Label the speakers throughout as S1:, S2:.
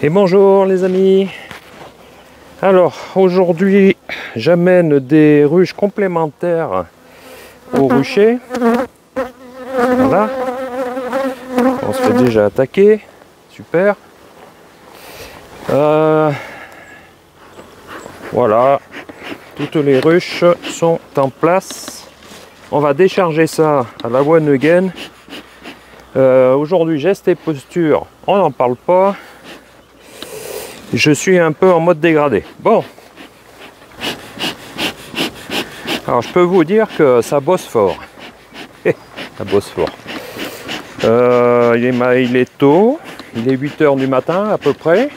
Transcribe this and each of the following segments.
S1: Et bonjour les amis. Alors aujourd'hui j'amène des ruches complémentaires au rucher. Voilà. On se fait déjà attaquer. Super. Voilà. Toutes les ruches sont en place. On va décharger ça à la one again. Aujourd'hui geste et posture, on n'en parle pas. Je suis un peu en mode dégradé. Bon. Alors je peux vous dire que ça bosse fort. Ça bosse fort. Il est tôt. Il est 8 h du matin à peu près.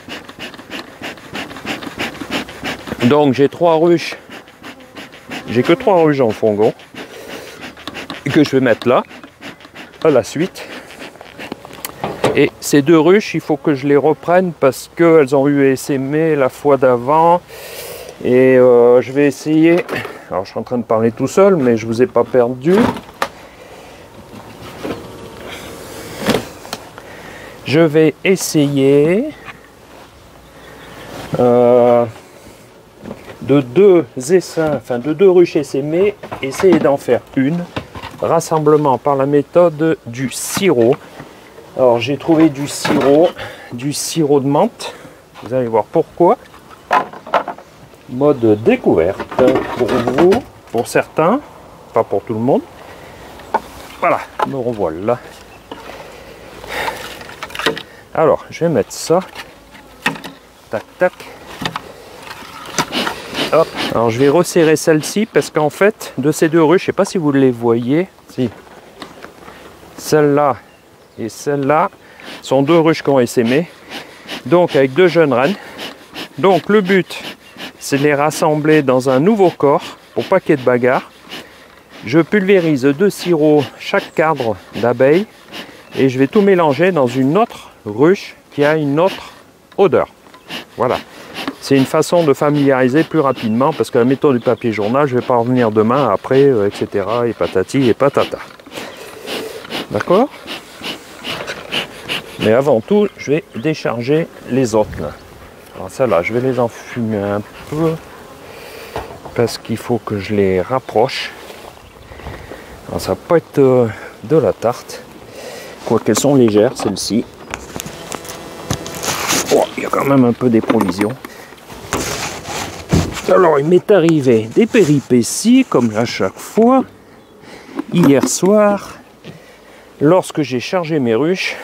S1: Donc j'ai 3 ruches. J'ai que 3 ruches en fongon. Que je vais mettre là. À la suite. Et ces 2 ruches, il faut que je les reprenne parce qu'elles ont eu essaimé la fois d'avant. Et je vais essayer. Alors je suis en train de parler tout seul, mais je vous ai pas perdu. Je vais essayer de 2 essaims, enfin de 2 ruches essaimées, essayer d'en faire une. Rassemblement par la méthode du sirop. Alors j'ai trouvé du sirop de menthe. Vous allez voir pourquoi. Mode découverte pour vous, pour certains, pas pour tout le monde. Voilà, me revoilà. Alors je vais mettre ça. Tac tac. Hop. Alors je vais resserrer celle-ci parce qu'en fait de ces 2 ruches, je ne sais pas si vous les voyez. Si. Celle-là et celle-là sont 2 ruches qui ont essaimé. Donc avec 2 jeunes reines. Donc le but c'est de les rassembler dans un nouveau corps pour pas qu'il y ait de bagarre. Je pulvérise 2 sirops chaque cadre d'abeilles et je vais tout mélanger dans une autre ruche qui a une autre odeur. Voilà. C'est une façon de familiariser plus rapidement parce que la méthode du papier journal, je ne vais pas en revenir demain, après, etc. et patati et patata. D'accord? Mais avant tout, je vais décharger les autres. Là. Alors celles-là, je vais les enfumer un peu parce qu'il faut que je les rapproche. Alors ça va pas être de la tarte, quoiqu'elles sont légères, celles-ci. Oh, il y a quand même un peu des provisions. Alors, il m'est arrivé des péripéties, comme à chaque fois. Hier soir, lorsque j'ai chargé mes ruches,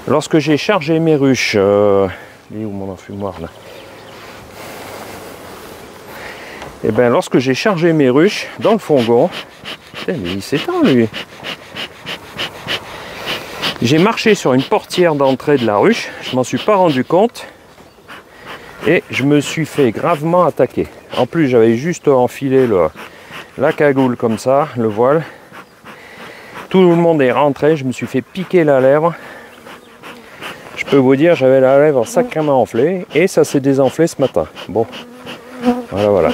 S1: il est où mon enfumoir là? Et bien, lorsque j'ai chargé mes ruches dans le fongon, putain, mais il s'étend lui. J'ai marché sur une portière d'entrée de la ruche, je m'en suis pas rendu compte. Et je me suis fait gravement attaquer. En plus, j'avais juste enfilé la cagoule comme ça, le voile. Tout le monde est rentré, je me suis fait piquer la lèvre. Je peux vous dire, j'avais la lèvre sacrément enflée et ça s'est désenflé ce matin. Bon, voilà,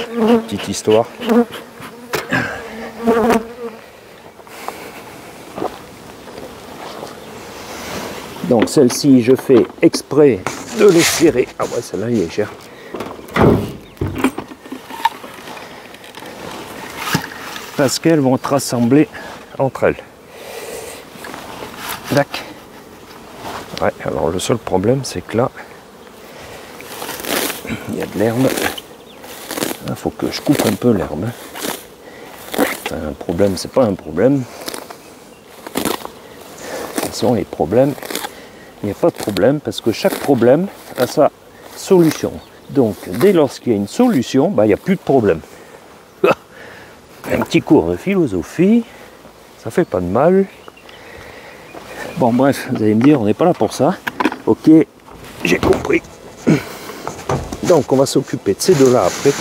S1: petite histoire. Donc celle-ci, je fais exprès de les serrer. Ah ouais, celle-là, il est cher. Parce qu'elles vont être rassemblées entre elles. Tac. Ouais, alors le seul problème, c'est que là, il y a de l'herbe. Il faut que je coupe un peu l'herbe. Un problème, c'est pas un problème. De toute façon, les problèmes, il n'y a pas de problème parce que chaque problème a sa solution. Donc, dès lors qu'il y a une solution, bah, il n'y a plus de problème. Un petit cours de philosophie, ça fait pas de mal. Bon, bref, vous allez me dire, on n'est pas là pour ça. Ok, j'ai compris. Donc, on va s'occuper de ces 2-là après.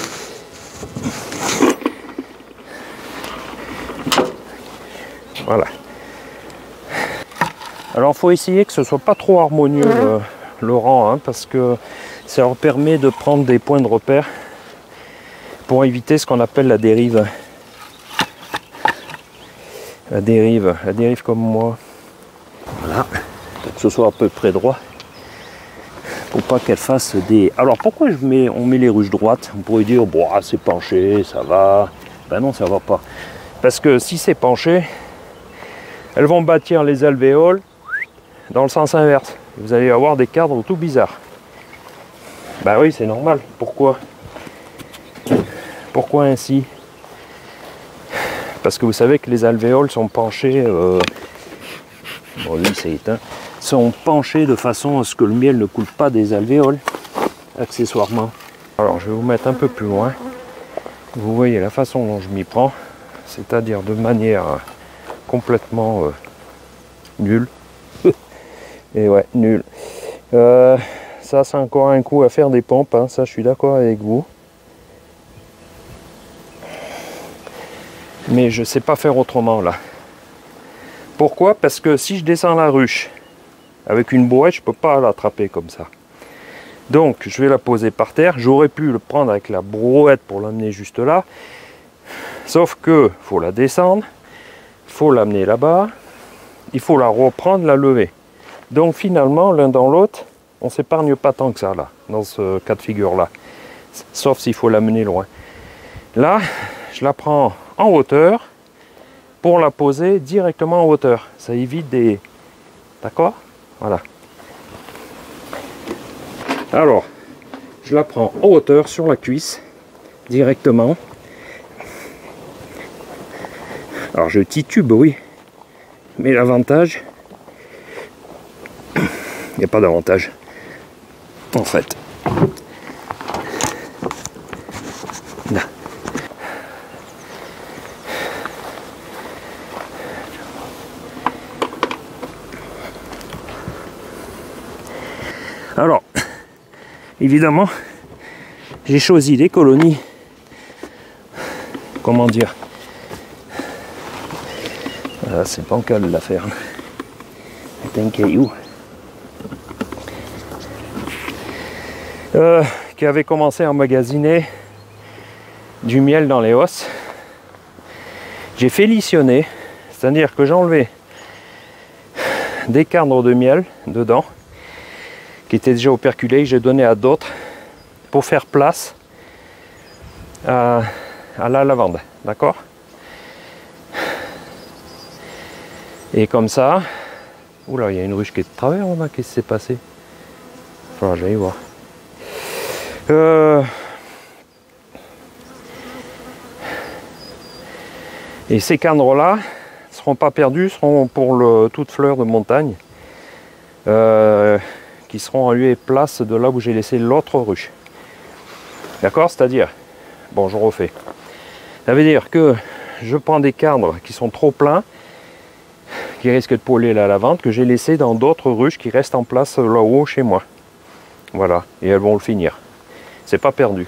S1: Voilà. Alors il faut essayer que ce soit pas trop harmonieux le rang, hein, parce que ça leur permet de prendre des points de repère pour éviter ce qu'on appelle la dérive. La dérive comme moi. Voilà, pour que ce soit à peu près droit. Faut pas qu'elle fasse des... Alors pourquoi on met les ruches droites? On pourrait dire, bon, c'est penché, ça va. Ben non, ça va pas. Parce que si c'est penché, elles vont bâtir les alvéoles dans le sens inverse. Vous allez avoir des cadres tout bizarres. Bah oui, c'est normal. Pourquoi? Pourquoi ainsi? Parce que vous savez que les alvéoles sont penchées... Bon, lui, c'est éteint. Sont penchées de façon à ce que le miel ne coule pas des alvéoles, accessoirement. Alors, je vais vous mettre un peu plus loin. Vous voyez la façon dont je m'y prends, c'est-à-dire de manière complètement nulle. Et ouais, nulle. Ça, c'est encore un coup à faire des pompes, hein. Ça, je suis d'accord avec vous. Mais je ne sais pas faire autrement, là. Pourquoi? Parce que si je descends la ruche avec une brouette, je ne peux pas l'attraper comme ça. Donc, je vais la poser par terre. J'aurais pu le prendre avec la brouette pour l'amener juste là. Sauf que faut la descendre, faut l'amener là-bas, il faut la reprendre, la lever. Donc finalement, l'un dans l'autre, on ne s'épargne pas tant que ça, là, dans ce cas de figure-là. Sauf s'il faut l'amener loin. Là, je la prends en hauteur pour la poser directement en hauteur. Ça évite des... D'accord? Voilà. Alors, je la prends en hauteur sur la cuisse, directement. Alors je titube, oui. Mais l'avantage... Il n'y a pas d'avantage. En fait. Là. Alors, évidemment, j'ai choisi des colonies, comment dire, voilà, c'est bancal l'affaire, c'est un caillou, qui avait commencé à emmagasiner du miel dans les hausses. J'ai félitionné, c'est-à-dire que j'ai enlevé des cadres de miel dedans, qui étaient déjà operculés, que j'ai donné à d'autres pour faire place à la lavande, d'accord? Et comme ça, oula, il y a une ruche qui est de travers, qu'est-ce qui s'est passé? Enfin, j'allais voir. Et ces cadres-là ne seront pas perdus, seront pour toute fleur de montagne. Qui seront en lieu et place de là où j'ai laissé l'autre ruche. D'accord? C'est-à-dire, bon, je refais. Ça veut dire que je prends des cadres qui sont trop pleins, qui risquent de polluer la lavande, que j'ai laissé dans d'autres ruches qui restent en place là-haut chez moi. Voilà, et elles vont le finir. C'est pas perdu.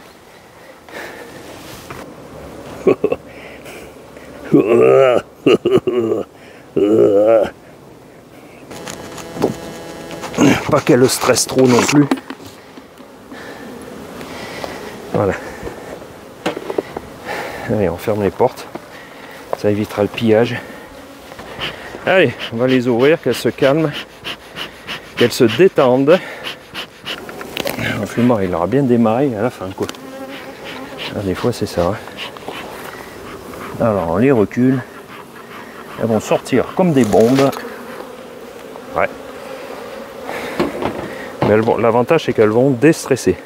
S1: Pas qu'elle stresse trop non plus. Voilà. Allez, on ferme les portes. Ça évitera le pillage. Allez, on va les ouvrir, qu'elles se calment, qu'elles se détendent. Le flemmard, il aura bien démarré à la fin, quoi. Ah, des fois, c'est ça. Hein. Alors, on les recule. Elles vont sortir comme des bombes. Ouais. Mais l'avantage, c'est qu'elles vont déstresser.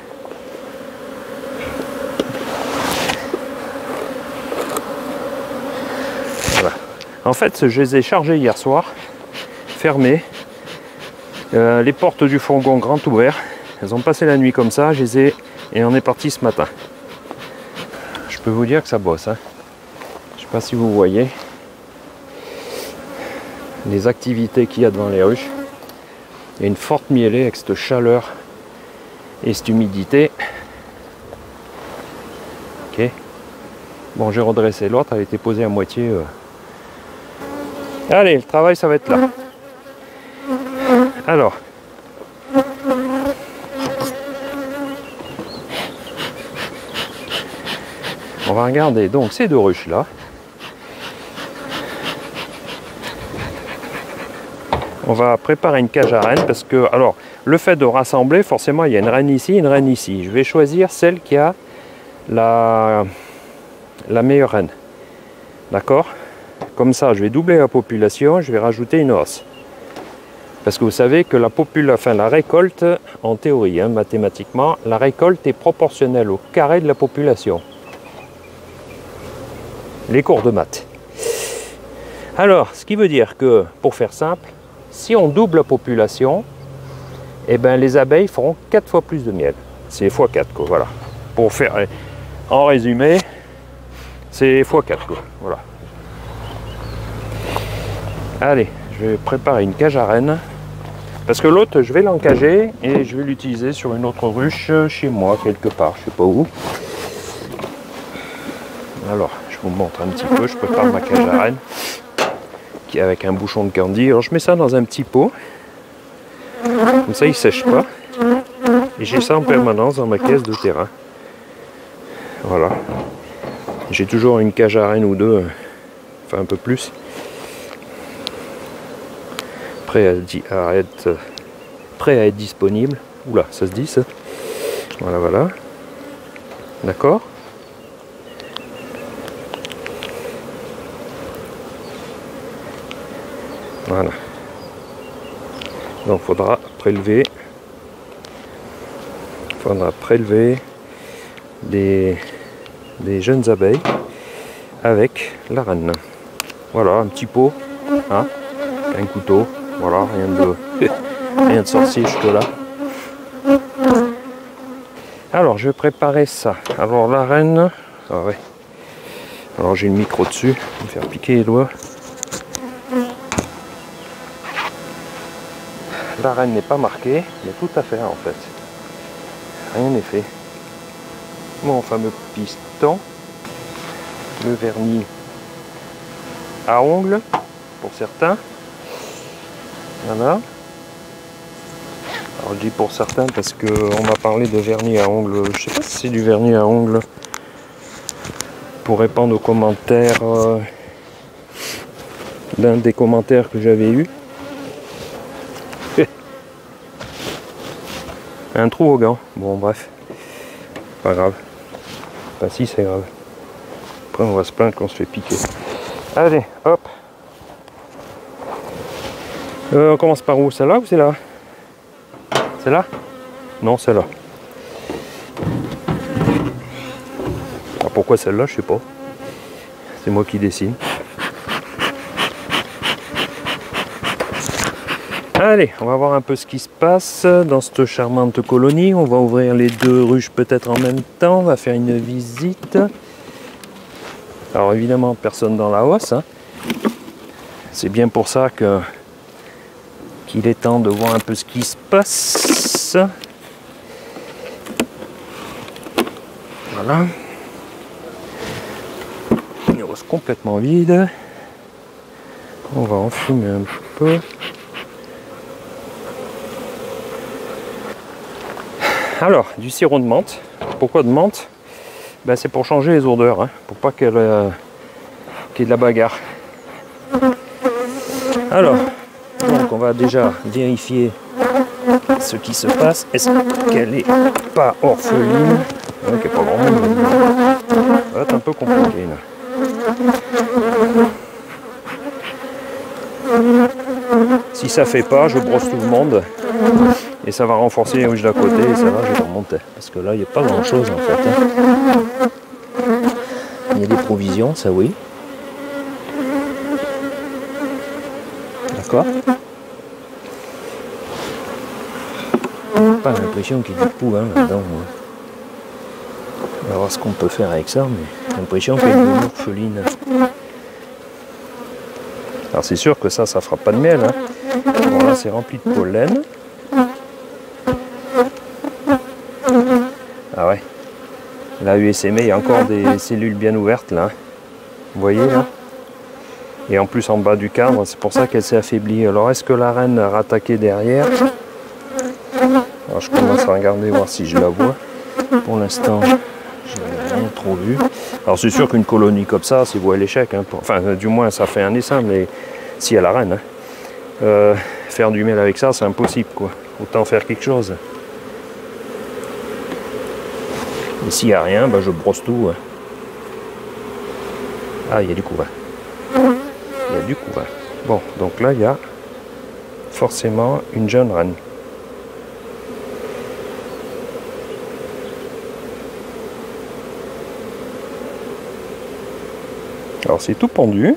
S1: Voilà. En fait, je les ai chargées hier soir, fermées. Les portes du fourgon grand ouvertes. Elles ont passé la nuit comme ça, je les ai... et on est parti ce matin. Je peux vous dire que ça bosse. Hein. Je ne sais pas si vous voyez les activités qu'il y a devant les ruches. Il y a une forte mielée avec cette chaleur et cette humidité. Ok. Bon, j'ai redressé l'autre, elle a été posée à moitié. Allez, le travail, ça va être là. Alors. On va regarder donc ces deux ruches là. On va préparer une cage à reine parce que, alors, le fait de rassembler, forcément, il y a une reine ici, une reine ici. Je vais choisir celle qui a la meilleure reine. D'accord? Comme ça, je vais doubler la population, je vais rajouter une os. Parce que vous savez que la récolte, en théorie, hein, mathématiquement, la récolte est proportionnelle au carré de la population. Les cours de maths. Alors, ce qui veut dire que, pour faire simple, si on double la population, eh ben, les abeilles feront 4 fois plus de miel. C'est x4, quoi, voilà. Pour faire, en résumé, c'est x4, quoi, voilà. Allez, je vais préparer une cage à reine. Parce que l'autre, je vais l'encager et je vais l'utiliser sur une autre ruche chez moi, quelque part, je sais pas où. Alors, je vous montre un petit peu, je prépare ma cage à reine qui est avec un bouchon de candy. Alors, je mets ça dans un petit pot, comme ça il ne sèche pas. Et j'ai ça en permanence dans ma caisse de terrain. Voilà. J'ai toujours une cage à reine ou deux, enfin un peu plus. Prêt à être disponible. Oula, ça se dit ça. Voilà, voilà. D'accord. Voilà. Donc, faudra prélever des jeunes abeilles avec la reine. Voilà, un petit pot, hein, un couteau. Voilà, rien de sorcier jusque là. Alors, je vais préparer ça. Alors, la reine... Ah ouais. Alors, j'ai le micro dessus. Je vais me faire piquer les doigts. La reine n'est pas marquée, mais tout à fait en fait. Rien n'est fait. Mon fameux piston. Le vernis à ongles, pour certains. Voilà. Alors je dis pour certains parce qu'on m'a parlé de vernis à ongles. Je sais pas si c'est du vernis à ongles. Pour répondre aux commentaires d'un des commentaires que j'avais eu. Un trou au gant. Bon bref. Pas grave. Enfin si c'est grave. Après on va se plaindre qu'on se fait piquer. Allez, hop. On commence par où? Celle-là ou celle-là? Celle-là? Non, celle-là. Alors pourquoi celle-là? Je sais pas. C'est moi qui dessine. Allez, on va voir un peu ce qui se passe dans cette charmante colonie. On va ouvrir les deux ruches peut-être en même temps. On va faire une visite. Alors évidemment, personne dans la hausse. Hein. C'est bien pour ça qu'il est temps de voir un peu ce qui se passe. Voilà. Une hausse complètement vide. On va enfumer un peu. Alors, du sirop de menthe. Pourquoi de menthe? Ben, c'est pour changer les odeurs, hein, pour pas qu'il y ait de la bagarre. Alors, donc on va déjà vérifier ce qui se passe. Est-ce qu'elle n'est pas orpheline? Ouais, qu'elle n'est pas grand monde. Ça va être un peu compliqué là. Si ça fait pas, je brosse tout le monde. Et ça va renforcer les ruches d'à côté et ça va, je vais remonter. Parce que là, il n'y a pas grand chose en fait. Hein. Il y a des provisions, ça oui. D'accord. Pas l'impression qu'il y ait du pou hein, là-dedans. On va voir ce qu'on peut faire avec ça, mais j'ai l'impression qu'il y a une orpheline. Alors c'est sûr que ça fera pas de miel. Hein. Bon là, c'est rempli de pollen. Ah ouais, la USME, il y a encore des cellules bien ouvertes là. Vous voyez là? Et en plus en bas du cadre, c'est pour ça qu'elle s'est affaiblie. Alors est-ce que la reine a rattaqué derrière? Alors je commence à regarder, voir si je la vois. Pour l'instant, je n'ai rien trop vu. Alors c'est sûr qu'une colonie comme ça, c'est voué à l'échec. Hein, enfin, du moins ça fait un essaim, mais si à la reine. Hein. faire du miel avec ça, c'est impossible, quoi. Autant faire quelque chose. Et s'il n'y a rien, bah, je brosse tout. Hein. Ah, il y a du couvain. Il y a du couvain. Bon, donc là, il y a forcément une jeune reine. Alors, c'est tout pendu.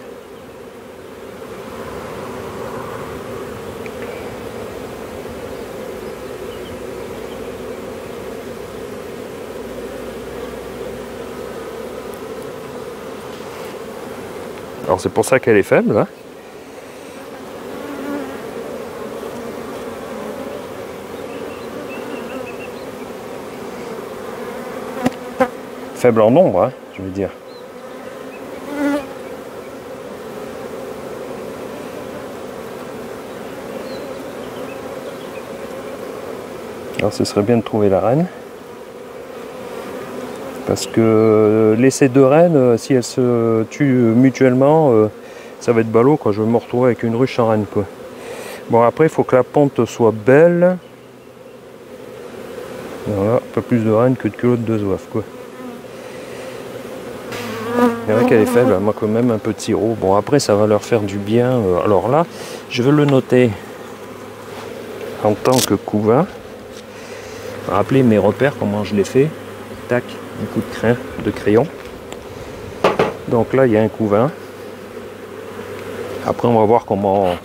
S1: Alors c'est pour ça qu'elle est faible. Hein. Faible en nombre, hein, je veux dire. Alors ce serait bien de trouver la reine. Parce que laisser deux reines, si elles se tuent mutuellement, ça va être ballot, quoi. Je vais me retrouver avec une ruche sans reine, quoi. Bon, après, il faut que la ponte soit belle. Voilà, un peu plus de reine que de culotte de zouave, quoi. C'est vrai qu'elle est faible, moi quand même un peu de sirop. Bon, après, ça va leur faire du bien. Alors là, je vais le noter en tant que couvain. Rappeler mes repères, comment je l'ai fait. Tac. Un coup de crayon. Donc là il y a un couvain. Après on va voir comment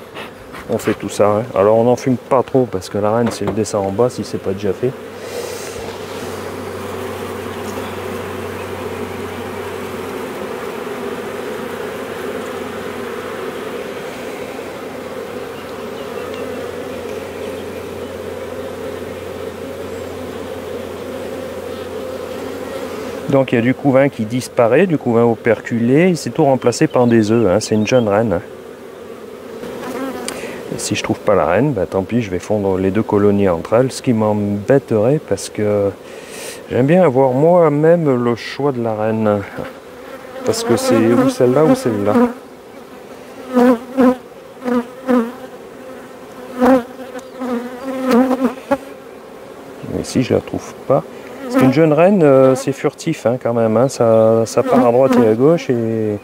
S1: on fait tout ça. Hein. Alors on n'en fume pas trop parce que la reine c'est le dessin en bas si c'est pas déjà fait. Donc il y a du couvain qui disparaît, du couvain operculé, c'est tout remplacé par des œufs, hein. C'est une jeune reine. Et si je trouve pas la reine, bah, tant pis, je vais fondre les deux colonies entre elles, ce qui m'embêterait parce que j'aime bien avoir moi-même le choix de la reine. Parce que c'est ou celle-là ou celle-là. Mais si je la trouve pas... Parce qu'une jeune reine, c'est furtif hein, quand même, hein. Ça part à droite et à gauche et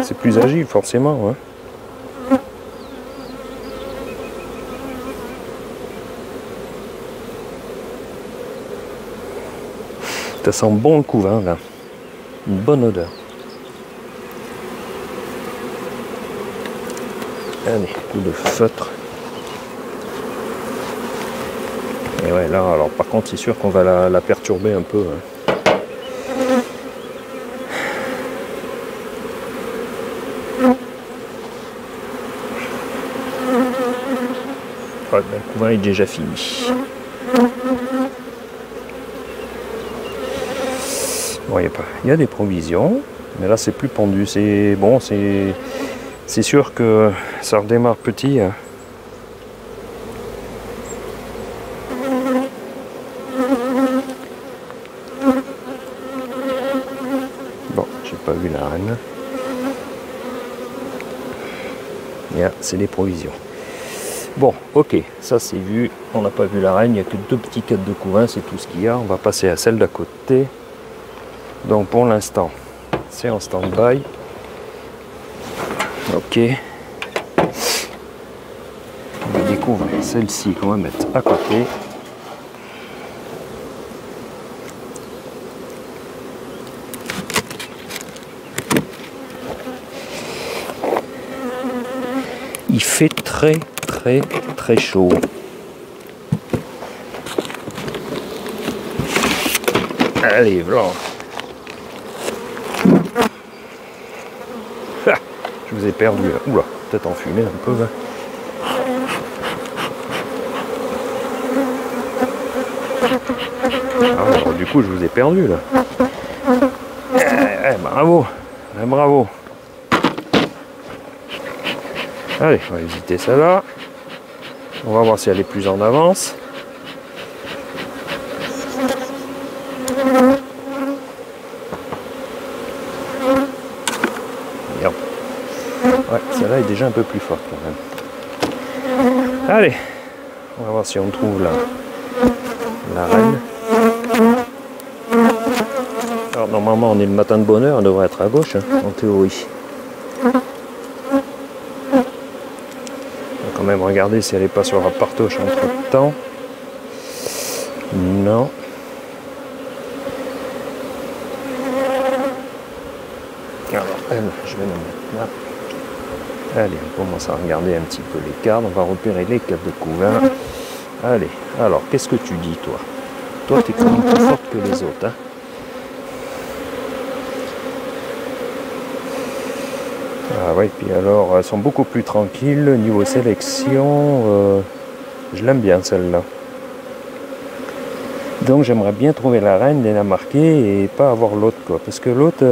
S1: c'est plus agile forcément. Hein. Ça sent bon le couvain là, une bonne odeur. Allez, coup de feutre. Et ouais, là, alors par contre, c'est sûr qu'on va la perturber un peu. Hein. Ouais, ben, le couvain est déjà fini. Bon, il y a des provisions, mais là, c'est plus pendu. C'est bon, c'est sûr que ça redémarre petit. Hein. Pas vu la reine. C'est les provisions. Bon, ok, ça c'est vu. On n'a pas vu la reine, il n'y a que deux petits cadres de couvain, c'est tout ce qu'il y a. On va passer à celle d'à côté. Donc pour l'instant, c'est en stand-by. Ok. On découvre celle-ci qu'on va mettre à côté. Il fait très chaud. Allez, voilà. Ah, je vous ai perdu là. Oula, peut-être enfumé un peu. Là. Ah, alors, du coup, je vous ai perdu là. Bravo. Bravo. Allez, on va visiter celle-là. On va voir si elle est plus en avance. Merde. Ouais, celle-là est déjà un peu plus forte quand même. Allez, on va voir si on trouve la reine. Alors normalement on est le matin de bonne heure, elle devrait être à gauche, hein, en théorie. On va quand même regarder si elle n'est pas sur la partoche entre temps. Non. Alors elle, je vais la mettre là. Allez, on commence à regarder un petit peu les cartes, on va repérer les cartes de couvain. Allez, alors qu'est-ce que tu dis toi? Toi tu es quand même plus forte que les autres, hein. Ah oui, puis alors elles sont beaucoup plus tranquilles niveau sélection, je l'aime bien celle-là. Donc j'aimerais bien trouver la reine et la marquer et pas avoir l'autre quoi, parce que l'autre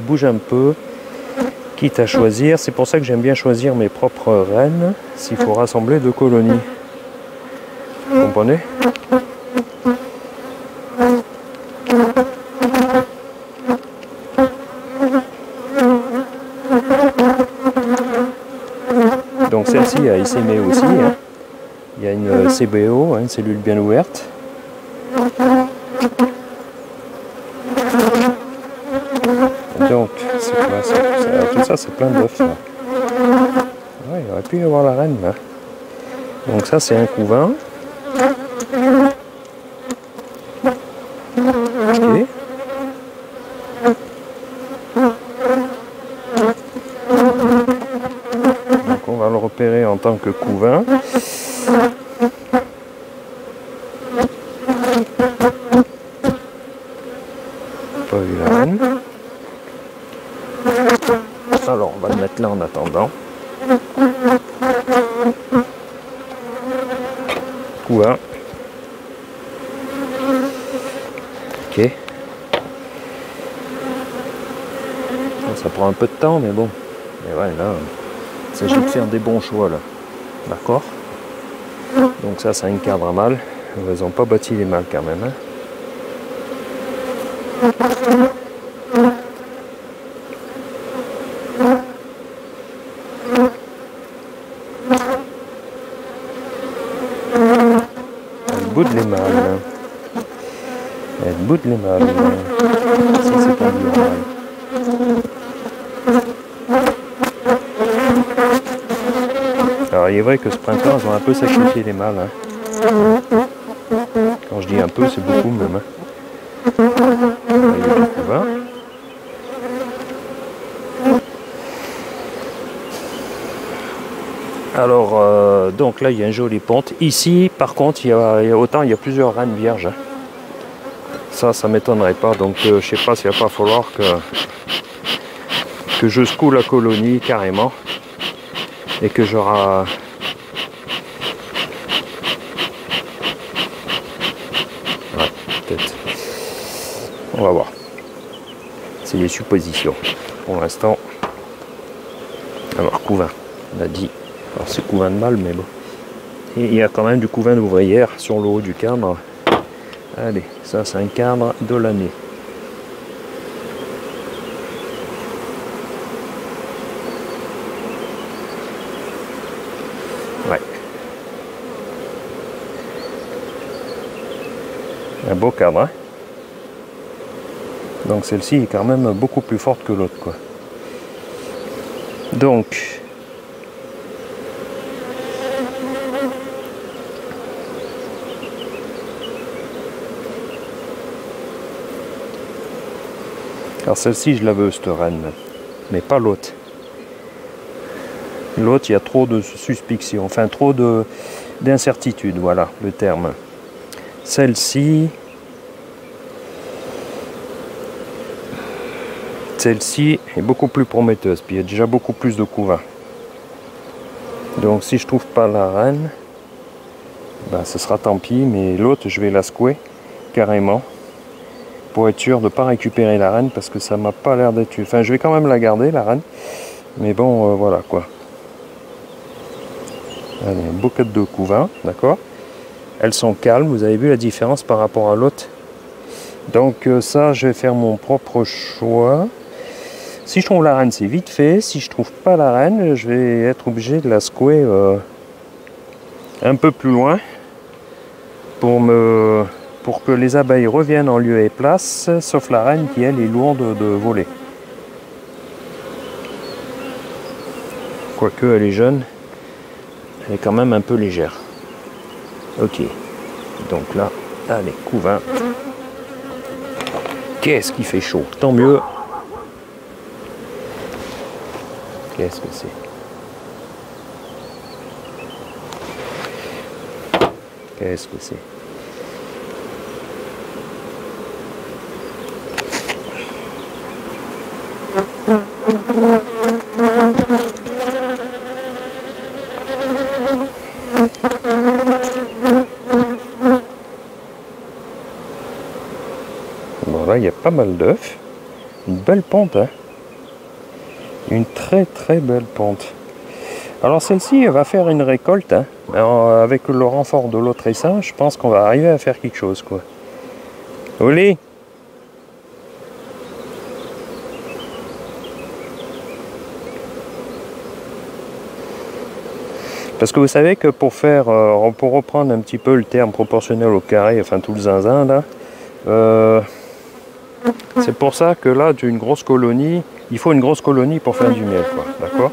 S1: bouge un peu, quitte à choisir. C'est pour ça que j'aime bien choisir mes propres reines, s'il faut rassembler 2 colonies. Vous comprenez? Donc celle-ci a essaimé aussi, hein. Il y a une CBO, hein, une cellule bien ouverte. Donc c'est quoi ça? Tout ça c'est plein d'œufs. Ouais, il aurait pu y avoir la reine là. Donc ça c'est un couvain. Ok. Donc on va le repérer en tant que couvain. Pas vu la reine. Alors on va le mettre là en attendant. Couvain. Ok. Ça prend un peu de temps mais bon. Et ouais là, il s'agit de faire des bons choix là. D'accord? Donc ça c'est un cadre à mâle. Ils n'ont pas bâti les mâles quand même, hein. Elle boude les mâles. Elle boude les mâles. Ça c'est pas du mâle. Alors il est vrai que ce printemps ils ont un peu sacrifié les mâles, hein. Quand je dis un peu c'est beaucoup même, hein. Il y a du couvain. Alors donc là il y a une jolie ponte. Ici par contre il y a plusieurs reines vierges, hein. Ça m'étonnerait pas, donc je sais pas s'il va pas falloir que je secoue la colonie carrément et que j'aurai peut-être. On va voir. C'est des suppositions pour l'instant. Alors couvain, on a dit. Alors c'est couvain de mâle mais bon. Et il y a quand même du couvain d'ouvrière sur le haut du cadre. Allez, ça c'est un cadre de l'année. Ouais. Un beau cadre, hein. Donc celle-ci est quand même beaucoup plus forte que l'autre, quoi. Donc alors celle-ci je la veux cette reine, mais pas l'autre. L'autre il y a trop de suspicion, enfin trop d'incertitude, voilà le terme. Celle-ci est beaucoup plus prometteuse, puis il y a déjà beaucoup plus de couvains. Donc si je trouve pas la reine, ben, ce sera tant pis, mais l'autre je vais la secouer carrément pour être sûr de ne pas récupérer la reine parce que ça m'a pas l'air d'être... Enfin je vais quand même la garder la reine, mais bon voilà quoi. Allez, un beau cadre de couvain, d'accord. Elles sont calmes, vous avez vu la différence par rapport à l'autre. Donc ça je vais faire mon propre choix. Si je trouve la reine, c'est vite fait. Si je trouve pas la reine, je vais être obligé de la secouer un peu plus loin pour que les abeilles reviennent en lieu et place, sauf la reine qui, elle, est lourde de voler. Quoique elle est jeune, elle est quand même un peu légère. Ok, donc là, allez, couvain. Qu'est-ce qui fait chaud? Tant mieux. Qu'est-ce que c'est? Qu'est-ce que c'est? Bon, là, il y a pas mal d'œufs. Une belle pente, hein? Une très très belle pente. Alors celle-ci, elle va faire une récolte, hein. Alors, avec le renfort de l'autre essaim, je pense qu'on va arriver à faire quelque chose, quoi. Oli! Parce que vous savez que pour reprendre un petit peu le terme proportionnel au carré, enfin tout le zinzin là, c'est pour ça que là, d'une grosse colonie, il faut une grosse colonie pour faire du miel, quoi, d'accord?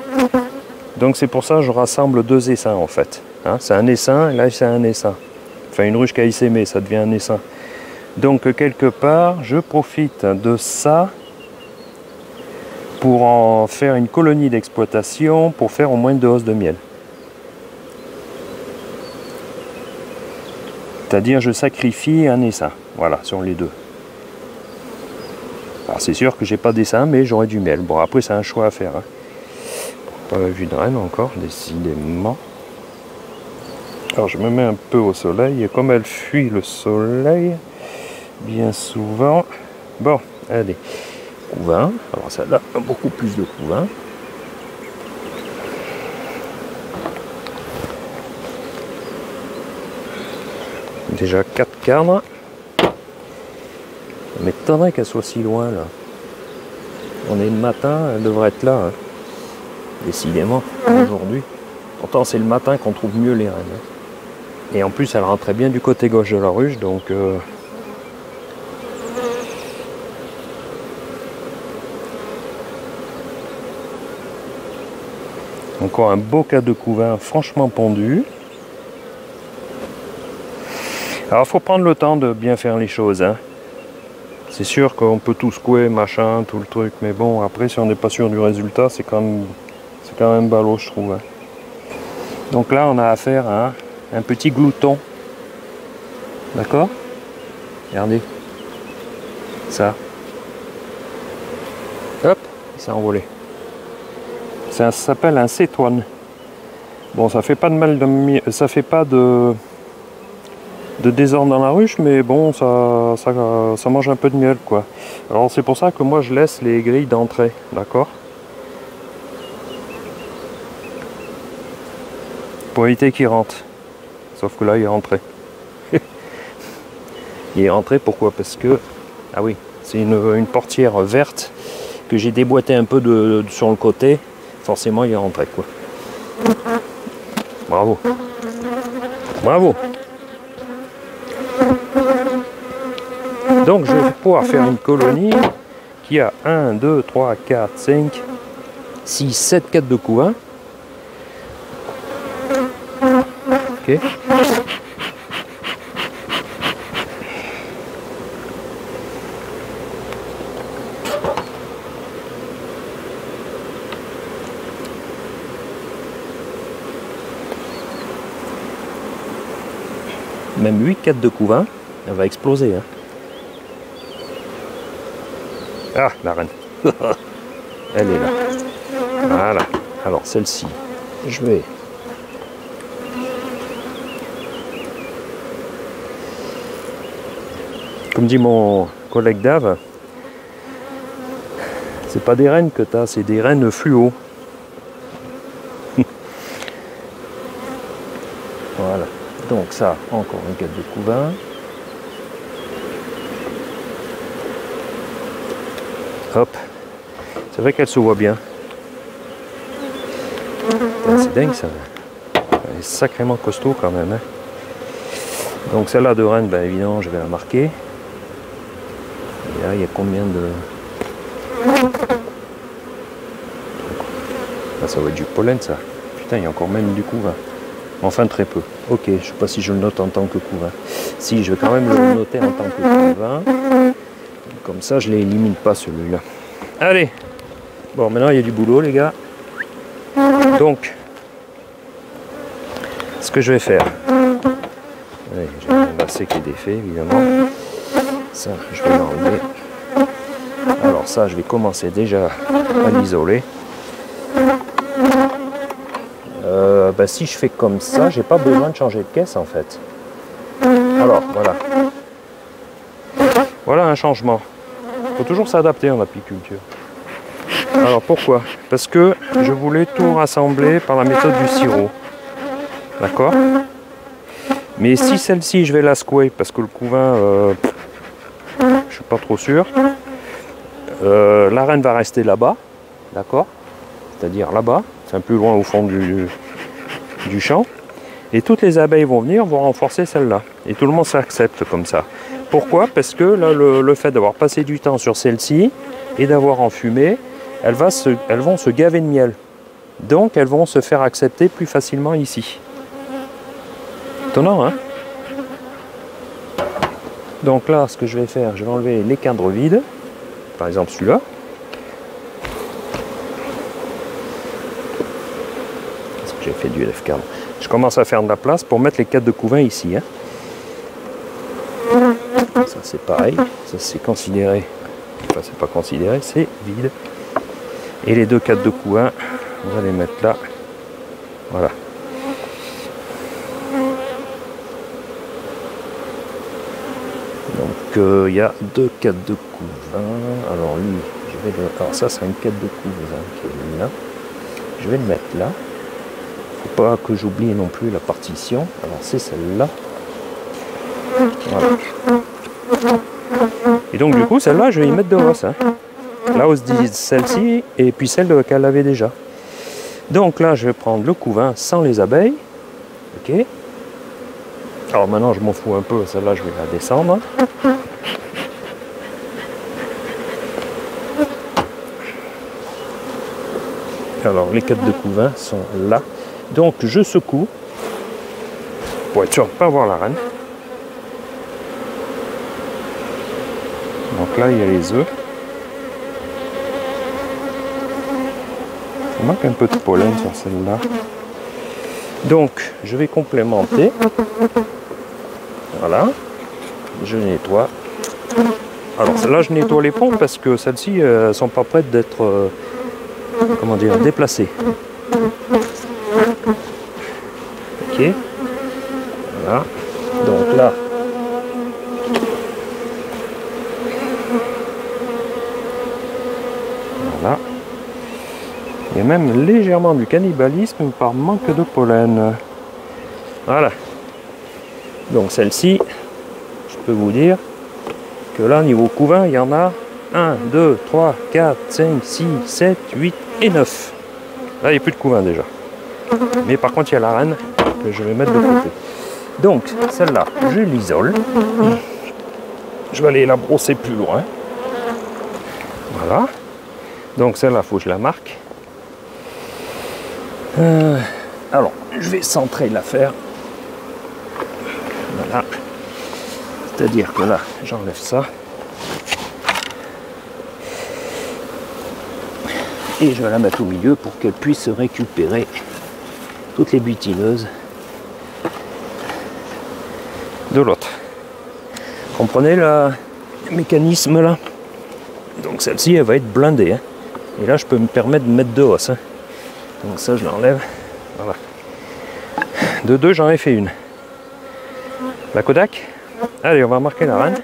S1: Donc c'est pour ça que je rassemble deux essaims en fait. Hein, c'est un essaim, et là c'est un essaim. Enfin une ruche qui a essaimé, ça devient un essaim. Donc quelque part, je profite de ça pour en faire une colonie d'exploitation pour faire au moins 2 hausses de miel. C'est-à-dire je sacrifie un essaim, voilà, sur les deux. Alors c'est sûr que j'ai pas d'essaim, mais j'aurai du miel. Bon après c'est un choix à faire. Hein. Pas vu de reine encore, décidément. Alors je me mets un peu au soleil, et comme elle fuit le soleil, bien souvent... Bon, allez, couvain. Alors ça là, beaucoup plus de couvain. Déjà 4 cadres. Ça m'étonnerait qu'elle soit si loin là. On est le matin, elle devrait être là. Hein. Décidément, aujourd'hui. Pourtant c'est le matin qu'on trouve mieux les reines. Hein. Et en plus elle rentrait bien du côté gauche de la ruche, donc... Encore un beau cas de couvain franchement pondu. Alors il faut prendre le temps de bien faire les choses. Hein. C'est sûr qu'on peut tout secouer, machin, tout le truc, mais bon, après si on n'est pas sûr du résultat, c'est quand même ballot, je trouve. Hein. Donc là on a affaire à un petit glouton. D'accord? Regardez. Ça. Hop, il s'est envolé. Ça s'appelle un cétoine. Bon, ça fait pas de mal ça fait pas de désordre dans la ruche, mais bon, ça mange un peu de miel, quoi. Alors c'est pour ça que moi je laisse les grilles d'entrée, d'accord? Pour éviter qu'il rentre. Sauf que là, il est rentré. Il est rentré, pourquoi? Parce que, ah oui, c'est une portière verte que j'ai déboîté un peu sur le côté. Forcément, il est rentré, quoi. Bravo. Bravo. Donc, je vais pouvoir faire une colonie qui a 1, 2, 3, 4, 5, 6, 7 4 de couvain. Ok. Même 8 4 de couvain, elle va exploser. Hein. Ah, la reine. Elle est là. Voilà. Alors, celle-ci, je vais... Comme dit mon collègue Dave, c'est pas des reines que tu as, c'est des reines fluo. Voilà. Donc ça, encore une quête de couvain. Hop. C'est vrai qu'elle se voit bien. C'est dingue ça. Elle est sacrément costaud quand même. Hein. Donc celle-là de reine, ben, évidemment, je vais la marquer. Et là, il y a combien de... Là, ça va être du pollen ça. Putain, il y a encore même du couvain. Enfin très peu. Ok, je ne sais pas si je le note en tant que couvain. Si, je vais quand même le noter en tant que couvain. Comme ça, je ne l'élimine pas celui-là. Allez. Bon, maintenant, il y a du boulot, les gars. Donc, ce que je vais faire... Allez, j'ai un lacet qui est défait, évidemment. Ça, je vais l'enlever. Alors ça, je vais commencer déjà à l'isoler. Ben, si je fais comme ça, j'ai pas besoin de changer de caisse en fait. Alors voilà. Voilà un changement. Il faut toujours s'adapter en apiculture. Alors pourquoi? Parce que je voulais tout rassembler par la méthode du sirop. D'accord? Mais si celle-ci je vais la secouer parce que le couvain, je suis pas trop sûr. La reine va rester là-bas. D'accord? C'est-à-dire là-bas, c'est un peu plus loin au fond du champ, et toutes les abeilles vont venir, vont renforcer celle-là, et tout le monde s'accepte comme ça. Pourquoi? Parce que là, le fait d'avoir passé du temps sur celle-ci et d'avoir enfumé, elles vont se gaver de miel, donc elles vont se faire accepter plus facilement ici. Étonnant, hein? Donc là, ce que je vais faire, je vais enlever les cadres vides, par exemple celui-là. J'ai fait du LF cadre. Je commence à faire de la place pour mettre les cadres de couvain ici. Hein. Ça c'est pareil. Ça c'est considéré. Enfin c'est pas considéré, c'est vide. Et les deux cadres de couvain, on va les mettre là. Voilà. Donc il y a deux cadres de couvain. Alors lui, je vais le... Alors ça c'est un cadre de couvain qui est là. Je vais le mettre là. Pas que j'oublie non plus la partition. Alors c'est celle-là. Voilà. Et donc du coup celle-là je vais y mettre de hausse. Hein. Là on se dit celle-ci et puis celle qu'elle avait déjà. Donc là je vais prendre le couvain sans les abeilles. Ok. Alors maintenant je m'en fous un peu. Celle-là je vais la descendre. Alors les cadres de couvain sont là. Donc je secoue pour être sûr de ne pas avoir la reine. Donc là il y a les œufs. Il manque un peu de pollen sur celle-là. Donc je vais complémenter. Voilà. Je nettoie. Alors celle-là je nettoie les pompes parce que celles-ci ne sont pas prêtes d'être comment dire, déplacées. Ok, voilà, donc là, voilà, il y a même légèrement du cannibalisme par manque de pollen. Voilà, donc celle-ci, je peux vous dire que là, niveau couvain, il y en a 1, 2, 3, 4, 5, 6, 7, 8 et 9. Là, il n'y a plus de couvain déjà. Mais par contre, il y a la reine que je vais mettre de côté. Donc, celle-là, je l'isole. Je vais aller la brosser plus loin. Voilà. Donc, celle-là, il faut que je la marque. Alors, je vais centrer l'affaire. Voilà. C'est-à-dire que là, j'enlève ça. Et je vais la mettre au milieu pour qu'elle puisse récupérer toutes les butineuses de l'autre. Comprenez le mécanisme là? Donc celle-ci, elle va être blindée. Hein. Et là, je peux me permettre de mettre deux hausses. Hein. Donc ça, je l'enlève. Voilà. De deux, j'en ai fait une. La Kodak. Allez, on va marquer la reine.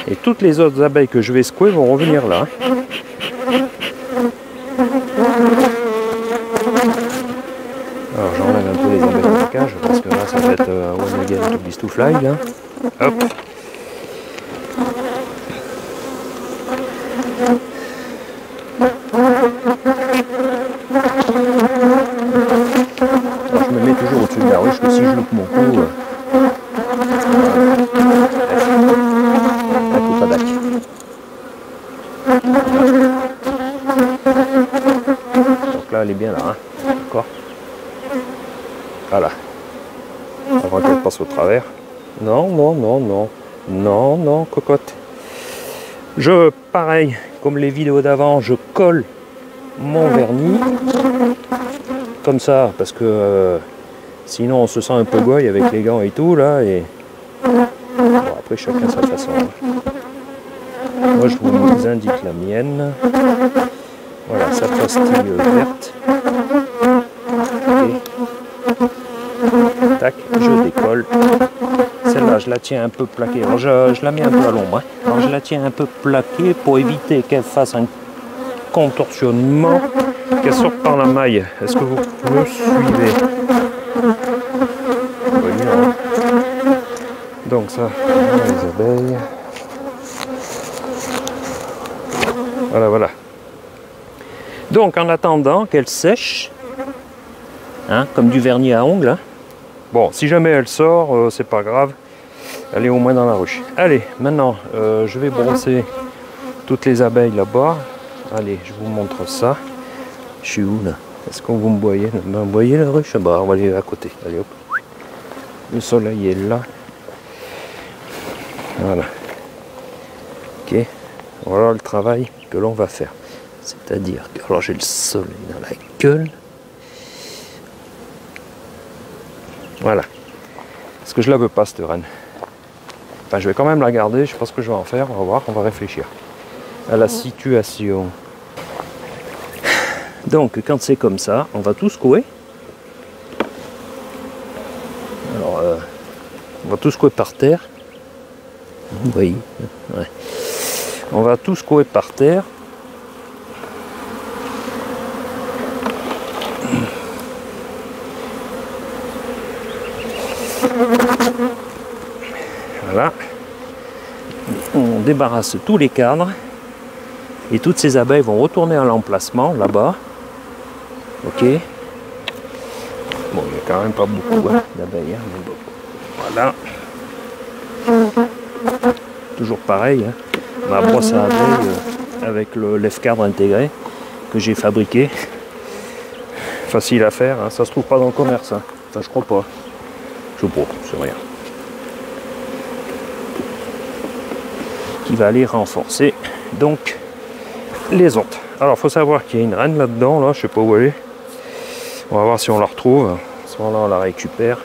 S1: Et toutes les autres abeilles que je vais secouer vont revenir là. Alors j'enlève un peu les abeilles de la cage parce que là ça va être one again to be to fly là. Hop. Je me mets toujours au-dessus de la ruche, que si je loupe mon coup, un coup pas d'ac. Donc là, elle est bien là, hein. D'accord. Voilà. Avant qu'elle passe au travers. Non, non, non, non. Non, non, cocotte. Pareil, comme les vidéos d'avant, je colle mon vernis. Comme ça, parce que sinon on se sent un peu goy avec les gants et tout, là. Et bon, après, chacun sa façon. Moi, je vous indique la mienne. Voilà, sa pastille verte. Okay. Tac, je décolle. Celle-là, je la tiens un peu plaquée. Alors, je la mets un peu à l'ombre. Hein. Alors, je la tiens un peu plaquée pour éviter qu'elle fasse un contorsionnement, qu'elle sorte par la maille. Est-ce que vous me suivez? Oui, hein. Donc ça, les abeilles. Voilà, voilà. Donc, en attendant qu'elle sèche, hein, comme du vernis à ongles, hein. Bon, si jamais elle sort, c'est pas grave. Elle est au moins dans la ruche. Allez, maintenant, je vais brosser toutes les abeilles là-bas. Allez, je vous montre ça. Je suis où là? Est-ce qu'on vous me voyez? Vous voyez la ruche? Bah, on va aller à côté. Allez, hop. Le soleil est là. Voilà. Ok. Voilà le travail que l'on va faire. C'est-à-dire que, alors j'ai le soleil dans la gueule. Voilà. Est-ce que je la veux pas, cette reine? Enfin, je vais quand même la garder. Je sais pas ce que je vais en faire. On va voir. On va réfléchir à la situation. Donc, quand c'est comme ça, on va tout secouer. Alors, on va tout secouer par terre. Oui. Ouais. On va tout secouer par terre. Voilà. On débarrasse tous les cadres. Et toutes ces abeilles vont retourner à l'emplacement, là-bas. Ok. Bon, il n'y a quand même pas beaucoup hein, d'abeilles. Hein, mais bon. Voilà. Toujours pareil. Hein. Ma brosse à abeilles avec le lève-cadre intégré que j'ai fabriqué. Facile à faire. Hein. Ça se trouve pas dans le commerce. Hein. Enfin, je crois pas. Je crois, c'est rien. Qui va aller renforcer donc les autres. Alors il faut savoir qu'il y a une reine là-dedans, là, je sais pas où elle est. On va voir si on la retrouve. À ce moment-là, on la récupère.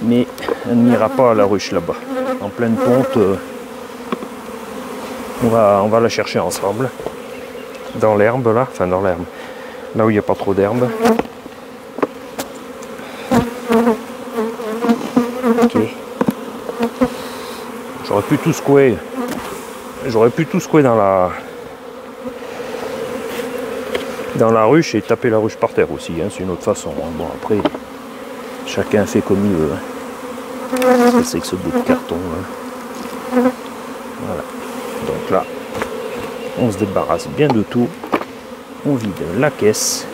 S1: Mais elle n'ira pas à la ruche là-bas. En pleine ponte, on va la chercher ensemble. Dans l'herbe là, enfin dans l'herbe. Là où il n'y a pas trop d'herbe. Ok. J'aurais pu tout secouer. J'aurais pu tout secouer dans la ruche et taper la ruche par terre aussi, hein, c'est une autre façon. Hein. Bon après, chacun fait comme il veut. Hein. Qu'est-ce que c'est que ce bout de carton hein. Voilà. Donc là, on se débarrasse bien de tout. On vide la caisse.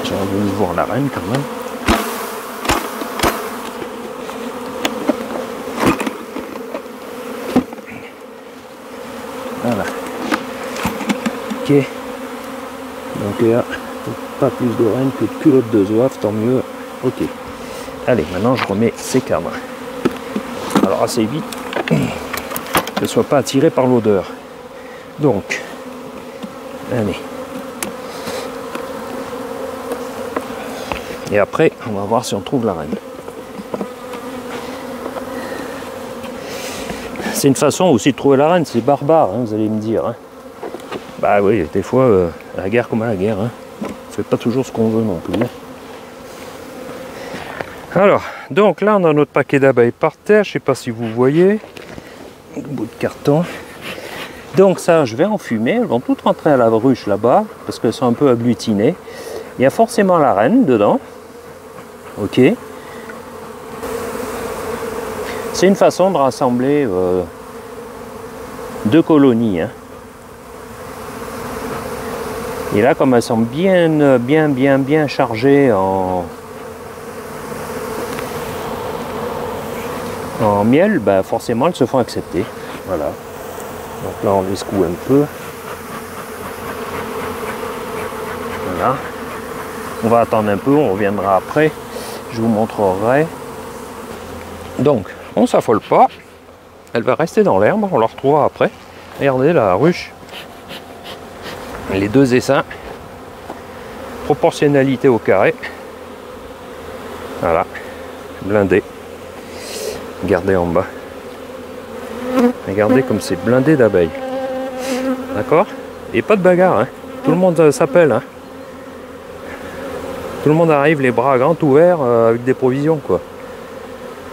S1: J'ai envie de voir la reine quand même. Voilà. Ok. Donc il n'y a pas plus de reine que de culotte de zouave, tant mieux. Ok. Allez, maintenant je remets ces cadres. Alors assez vite, que ne soit pas attiré par l'odeur. Donc, allez. Et après, on va voir si on trouve la reine. C'est une façon aussi de trouver la reine, c'est barbare, hein, vous allez me dire. Hein. Bah oui, des fois, à la guerre comme à la guerre. Hein. On fait pas toujours ce qu'on veut non plus. Hein. Alors, donc là, on a notre paquet d'abeilles par terre. Je sais pas si vous voyez. Un bout de carton. Donc ça, je vais enfumer. Elles vont toutes rentrer à la ruche là-bas, parce qu'elles sont un peu agglutinées. Il y a forcément la reine dedans. Ok. C'est une façon de rassembler 2 colonies. Hein. Et là, comme elles sont bien chargées en miel, bah forcément elles se font accepter. Voilà. Donc là on les secoue un peu. Voilà. On va attendre un peu, on reviendra après. Je vous montrerai. Donc, on ne s'affole pas. Elle va rester dans l'herbe, on la retrouvera après. Regardez la ruche. Les 2 essaims. Proportionnalité au carré. Voilà. Blindé. Regardez en bas. Regardez comme c'est blindé d'abeilles. D'accord? Et pas de bagarre, hein. Tout le monde s'appelle, hein. Tout le monde arrive les bras grands ouverts avec des provisions, quoi.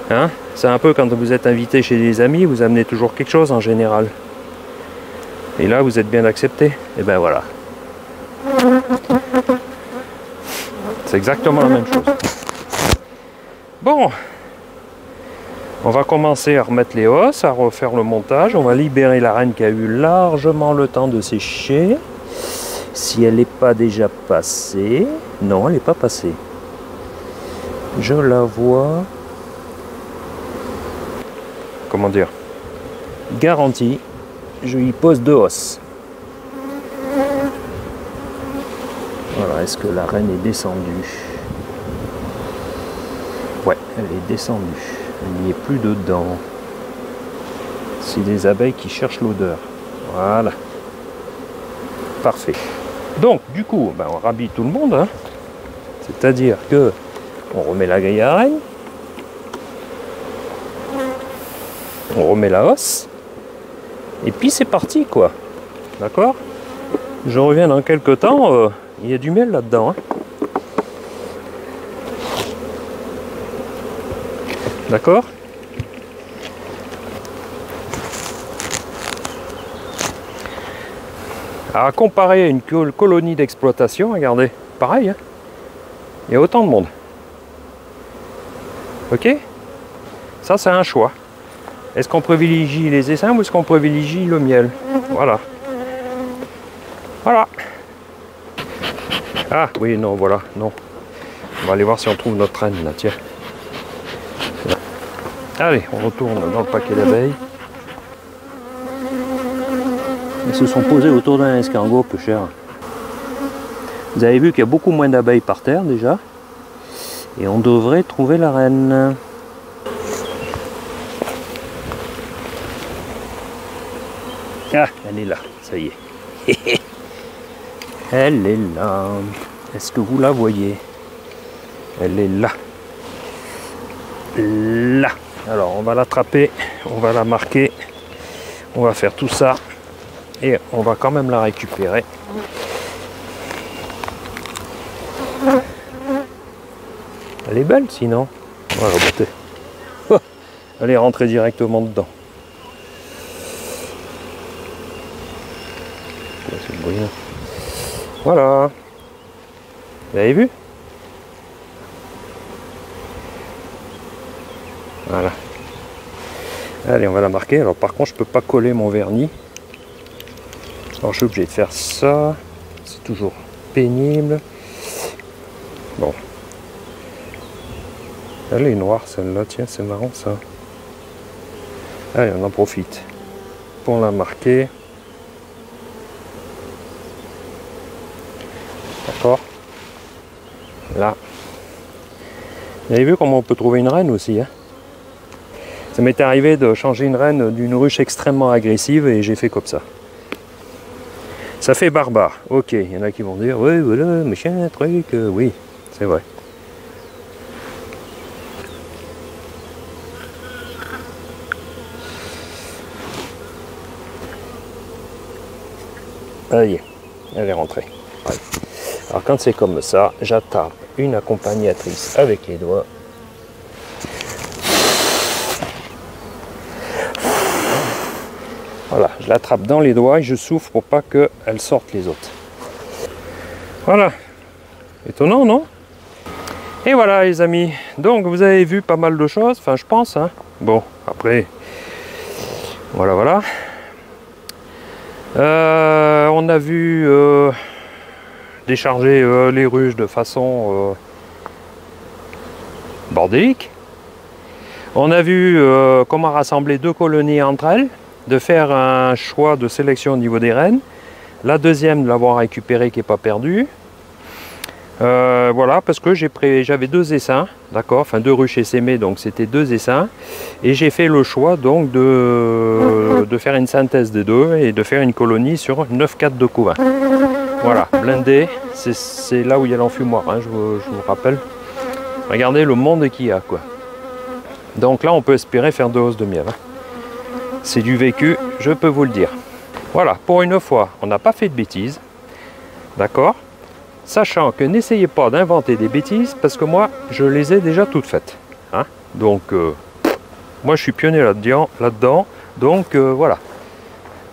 S1: Hein? C'est un peu quand vous êtes invité chez des amis, vous amenez toujours quelque chose en général. Et là, vous êtes bien accepté. Et ben voilà. C'est exactement la même chose. Bon. On va commencer à remettre les os, à refaire le montage. On va libérer la reine qui a eu largement le temps de sécher. Si elle n'est pas déjà passée. Non, elle n'est pas passée. Je la vois. Comment dire? Garantie. Je lui pose 2 os. Voilà, est-ce que la reine est descendue? Ouais, elle est descendue. Il n'y est plus dedans. C'est des abeilles qui cherchent l'odeur. Voilà. Parfait. Donc, du coup, ben, on rhabille tout le monde. Hein. C'est-à-dire que on remet la grille à reine. On remet la hausse. Et puis c'est parti, quoi. D'accord? Je reviens dans quelques temps. Il y a du miel là-dedans. Hein. D'accord? À comparer à une colonie d'exploitation, regardez, pareil, hein, il y a autant de monde. Ok? Ça, c'est un choix. Est-ce qu'on privilégie les essaims ou est-ce qu'on privilégie le miel? Voilà. Voilà. Ah, oui, non, voilà, non. On va aller voir si on trouve notre reine, là, tiens. Allez, on retourne dans le paquet d'abeilles. Ils se sont posés autour d'un escargot peu cher. Vous avez vu qu'il y a beaucoup moins d'abeilles par terre déjà. Et on devrait trouver la reine. Ah, elle est là, ça y est. Elle est là. Est-ce que vous la voyez? Elle est là. Là. Alors on va l'attraper, on va la marquer, on va faire tout ça et on va quand même la récupérer. Elle est belle sinon. Voilà, oh, elle est rentrée directement dedans. C'est brillant. Voilà. Vous avez vu? Voilà. Allez, on va la marquer. Alors par contre, je peux pas coller mon vernis. Alors je suis obligé de faire ça. C'est toujours pénible. Bon. Elle est noire celle-là, tiens, c'est marrant ça. Allez, on en profite pour la marquer. D'accord. Là. Vous avez vu comment on peut trouver une reine aussi, hein? Ça m'était arrivé de changer une reine d'une ruche extrêmement agressive et j'ai fait comme ça. Ça fait barbare. Ok, il y en a qui vont dire, oui, voilà, machin, truc, oui, c'est vrai. Allez, elle est rentrée. Ouais. Alors quand c'est comme ça, j'attrape une accompagnatrice avec les doigts. Voilà, je l'attrape dans les doigts et je souffle pour pas qu'elle sorte les autres. Voilà. Étonnant, non? Et voilà les amis. Donc vous avez vu pas mal de choses, enfin je pense. Hein. Bon, Après, voilà. On a vu décharger les ruches de façon bordélique. On a vu comment rassembler 2 colonies entre elles, de faire un choix de sélection au niveau des reines. La deuxième, de l'avoir récupérée qui n'est pas perdue. Voilà, parce que j'avais 2 essaims, d'accord, enfin 2 ruches essaimées, donc c'était 2 essaims. Et j'ai fait le choix donc de faire une synthèse des deux et de faire une colonie sur 9,4 de couvain. Voilà, blindé, c'est là où il y a l'enfumoir, hein, je vous rappelle. Regardez le monde qu'il y a, quoi. Donc là, on peut espérer faire 2 hausses de miel. Hein. C'est du vécu, je peux vous le dire. Voilà, pour une fois, on n'a pas fait de bêtises. D'accord? Sachant que n'essayez pas d'inventer des bêtises, parce que moi, je les ai déjà toutes faites. Hein? Donc, moi, je suis pionnier là-dedans. Donc, voilà.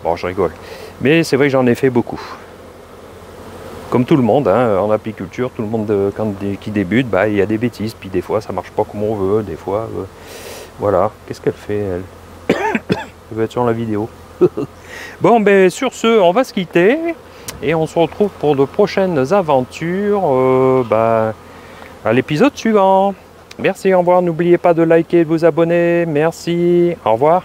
S1: Bon, je rigole. Mais c'est vrai que j'en ai fait beaucoup. Comme tout le monde, hein, en apiculture, tout le monde qui débute, bah, il y a des bêtises, puis des fois ça marche pas comme on veut, des fois, voilà. Qu'est-ce qu'elle fait, elle? Elle va être sur la vidéo. Bon, ben sur ce, on va se quitter, et on se retrouve pour de prochaines aventures à l'épisode suivant. Merci, au revoir, n'oubliez pas de liker et de vous abonner, merci, au revoir.